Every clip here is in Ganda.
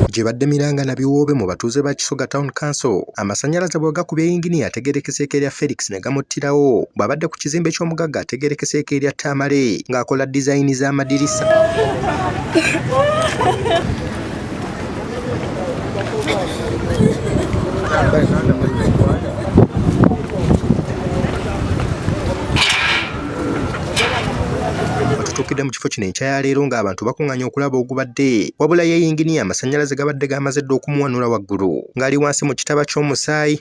Jibadde Miranga na biwoobe mu batuuze ba Kisoga Town Council amasannyalaze bwe gakubye yingini ategeerekeseeko erya Felix ne gamuttirawo bw'abadde ku kizimbe ky'omugagga ategeerekeseeko erya Tamale ng'akola dizayini z'amadirisa. Tutuukidde mu kifo kino enkya ya leero ng'abantu bakuŋŋaanya okulaba ogubadde wabula ye yingini amasannyalaze gabadde gamaze dda okumuwanula waggulu ng'ali wansi mu kitaba ky'omusaayi.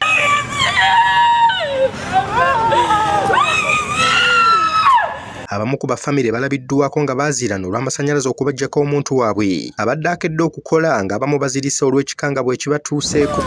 Abamu ku bafamire balabiddwako nga baaziirana olw'amasannyalaze okubaggyako omuntu waabwe abadde akedde okukola ng'abamu bazirisa olw'ekikanga bwe kibatuuseeko.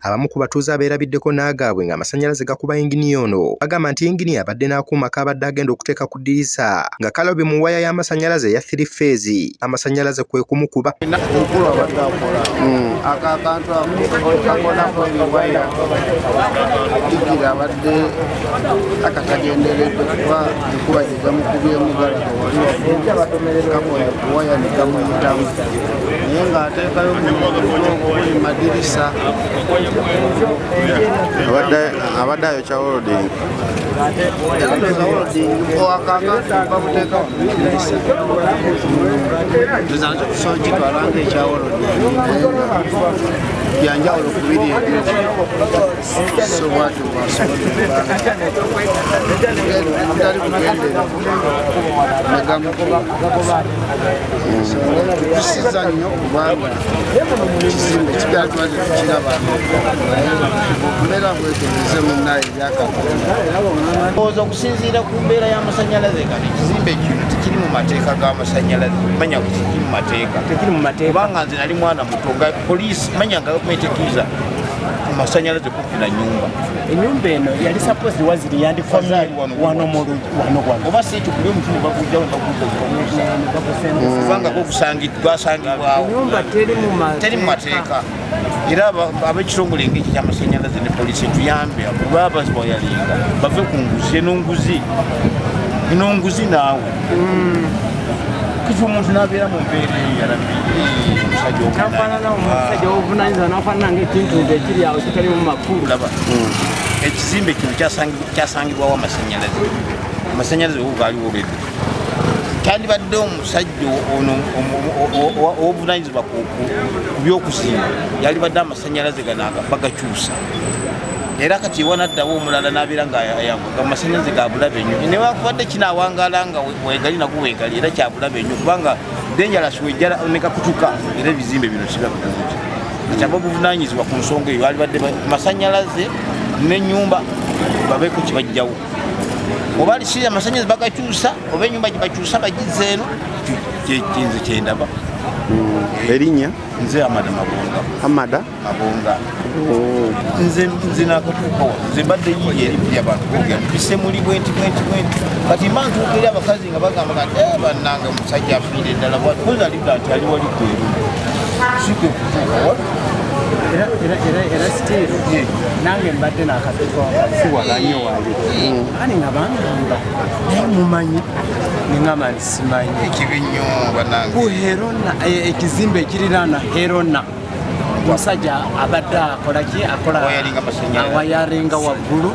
Abamu ku batuuze abeerabiddeko n'agaabwe ng'amasannyalaze gakuba yingini ono bagamba nti yingini abadde n'akuuma kaabadde agenda okuteeka ku ddirisa nga kalobye mu waya y'amasannyalaze eya 3 phase amasannyalaze kwe kumukuba. Omukulu abadde akola akakantu kakolako ebiwaya jjukira abadde akatagenderedde kuba enkuba gye gamukubyemu galaga wali waggulu kakola kuwaya ne gamuyitamu naye ng'ateekayo mu madirisa abadde ayokya holding akakantu bamuteeka ku madirisa tuzanze kusobola kitwalanga ekya holding byanjawulo ku biri so bwatyo bwasomutali bugendere negamukuba tukusiza nnyo kubanga ekizimbe kibeera tubaze tukiraba mbeera bwetegeze munnaye ebyakakooza okusinziira ku mbeera y'amasannyalaze kano ekizimbe kino tekiri mu mateeka g'amasannyalaze manya kukiri mu mateeka kubanga nze nali mwana muto nga poliisi manya nga metekiza amasannyalaze kumpi na nyumba. Ennyumba eno yali supposed waziri yandikoze wano mu wano oba si ekyo kuli omutumu bagujjawo kubanga gwasangibwawo ennyumba teri mu mateeka era ab'ekitongole ng'eki ky'amasannyalaze ne poliisi tuyambe kuba abayalinga bave ku nguzi eno nguzi naawe kifa omuntu n'abeera mu mbeera omusajja w'obuvunaanyizibwa n'afaanana ng'ekintundu ekiri awo kitali mu makulu. Ekizimbe kino kyasangibwawo amasannyalaze wogaaliwo olwedde kyandibadde omusajja ono obuvunanyizibwa ku by'okuzimba yalibadde amasannyalaze gano bagakyusa era kati ewanaddawo omulala n'abeera nga amasannyalaze ga bulabe nnyo newakubadde kinaawangaala nga weegali nago weegali era kya bulabe nnyo kubanga dangerous wejjala nekakutuka era ebizimbe bino siba bulungi kati aba obuvunanyizibwa ku nsonga eyo alibadde amasannyalaze n'ennyumba babeeko kibajjawo oba lisiri amasannyalaze bagakyusa oba ennyumba gyebakyusa bagize eno kinze kyendaba erinnya nze Amada Mabonga nze nakatuuka wa nze mbadde yiye eri abantu bogera mpise muli bwenti kati mba ntuuka eri abakazi nga bagamba kati bannange omusajja afiire ddala bwatikoza alibda nti ali wali kweru sike kutuuka wa era sitiiru nange mbadde nakatuuka wakasi wala nnyo wali ani nga bangamba naye mumanyi neŋama nti simanyi ekibi nnyo bannange ku Herona ekizimbe ekiriraana Herona omusajja abadde akolaki awayaringa waggulu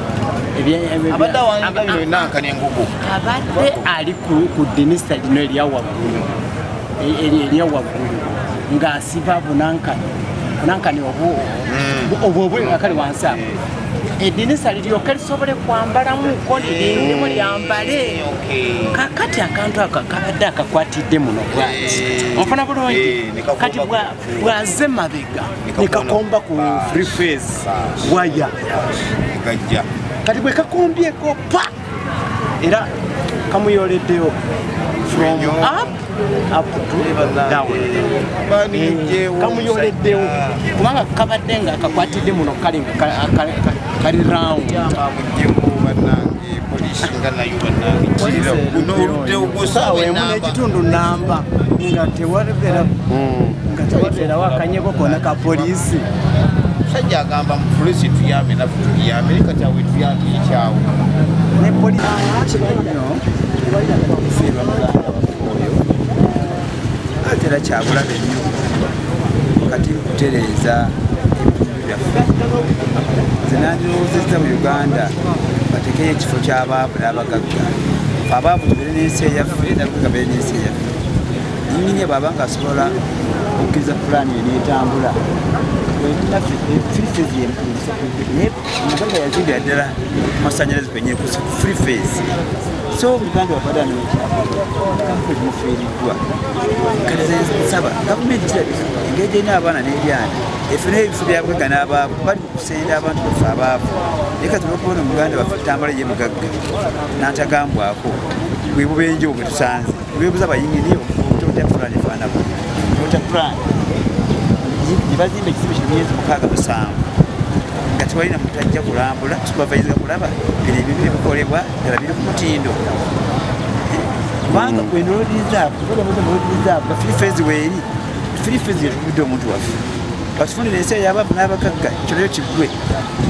abadde awayaringa bino enankani engugu abadde ali ku dinisa lino erya waggulu ng'asiba bunankani obwo akali wansi awo eddinisa liryoke lisobole kwambalamuko lirindemu lyambale kakati akantu ako kabadde akakwatidde muno bwati onfuna bulungi kati bwaze mabega nekakomba ku free face waya kati bwe kakombyeko pa era kamuyoleddeyo from up to down kamuyoleddewo kubanga kabadde nga akakwatidde muno kali round ekitundu namba nga tewabeerawo akanyego kona ka poliisi musajja agamba mu polisi tuyambe nafe tuyambe eri kati awe tuyambe ekyawo ne polisi atera kyabulabe nnyo wakati kutereeza ebitundu byaffe nze nandirowoozezza mu Uganda batekeyo ekifo ky'abaavu n'abagagga abaavu tubeere n'ensi eyaffe n'abagagga beere n'ensi eyaffe nyinyi bw'aba nga asobola okukkiriza pulaani yo n'etambula naffe free phase naye omugagga yazimbira ddala amasannyalaze kwenyewe ku free phase so Uganda wafada n'ekyakampuni mufiiriddwa kale nsaba gavumenti kirabika engeri gy'erina abaana n'ebyana efune ebifo byabagagga n'abaavu bali kusenda abantu baffe abaavu naye kati olwokubona omuganda waffe tambula ye mugagga n'atagambwako bwe bubenje bwe tusanze bwebuza abayingini otota pulaani efaanako ota pulaani ne bazimba ekizimbe kino myezi 67 nga tewalina muntu ajja kulambula supervise kulaba bino ebintu ebikolebwa ddala biri ku mutindo kubanga bwenolodizaavu free phase weeri free phase yetugudde omuntu waffe batufundira ensi ey'abaavu n'abagagga ekyo nayo kiggwe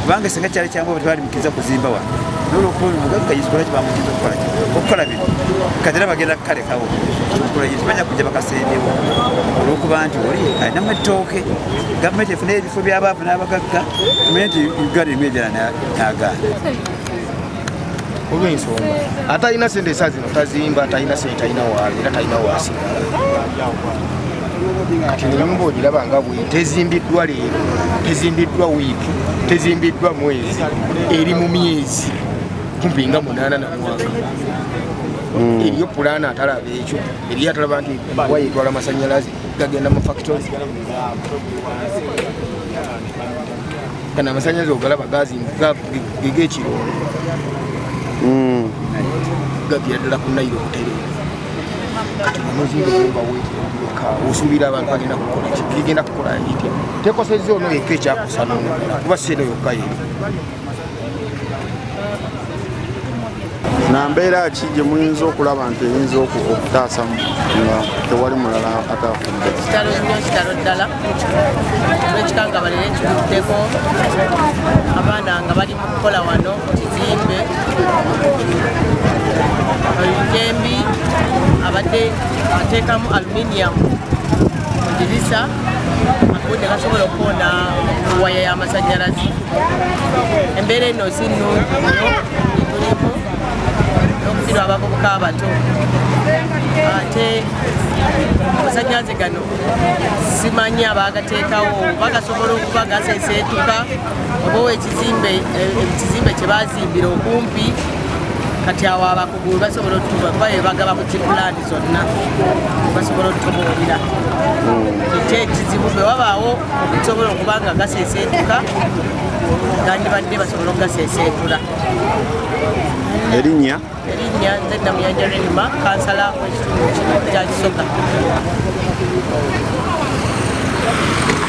kubanga esenga kyali kyangu oba tewali mukiriza kuzimba wano n'olwokuba omugagga yisobola kibamukiriza okukola bino kati era bagenda kukalekawo timanya kujja bakasendewo olwokuba nti oli alinamu ettooke gavumenti efuna ebifo by'abaavu n'abagagga tumanye nti Uganda erimu ebyala n'agaana olw'ensonga atalina sente esa zino tazimba talina sente talina waali era talina waasigala kati enyumba ogiraba nga bwe tezimbiddwa leero tezimbiddwa wiiki tezimbiddwa mwezi eri mu myezi kumpi nga 8 na mwaka eriyo pulaana atalaba ekyo eriyo atalaba nti wayitwala amasannyalaze gagenda mu factory kana amasannyalaze ogalaba geg'ekirondo gavira ddala ku Nairo okutereera kati nomuzimbe gomba weeka osuubira abantu bagenda kukola ki gegenda kukola litya tekosezza ono yekka ekyakosa nono kuba seno yokka yeri nambeera ki gye muyinza okulaba nti eyinza okutaasa nga tewali mulala atafudde kitalo nnyo kitalo ddala olwekikanga balere ekikuddeko abaana nga bali mu kukola wano kizimbe olujembi abadde ateekamu aluminium mu dirisa akudde gasobola okukoona waya y'amasannyalaze embeera eno si nnungi nnyo tulimu n'okufirwa abavubuka abato ate amasannyalaze gano simanyi abagateekawo bagasobola okuba gaseeseetuka oba ekizimbe kye bazimbira okumpi kati awo abakugu basobola otuba kuba bagaba ku kipulaani zonna basobola otubuulira kiki ekizibu bwe wabaawo okusobola okuba nga gaseeseetuka gandibadde basobola okugaseeseetula. Erinnya nze Namuyanja Rehema, kansala w'ekitundu kino kya Kisoga.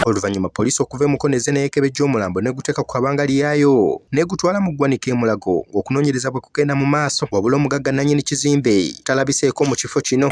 Oluvannyuma poliisi okuva e Mukono n'ekebejja omulambo n'eguteeka ku kabanga lyayo n'egutwala mu ggwanika e Mulago ng'okunoonyereza bwe kugenda mu maaso wabula omugagga nannyini kizimbe talabiseeko mu kifo kino.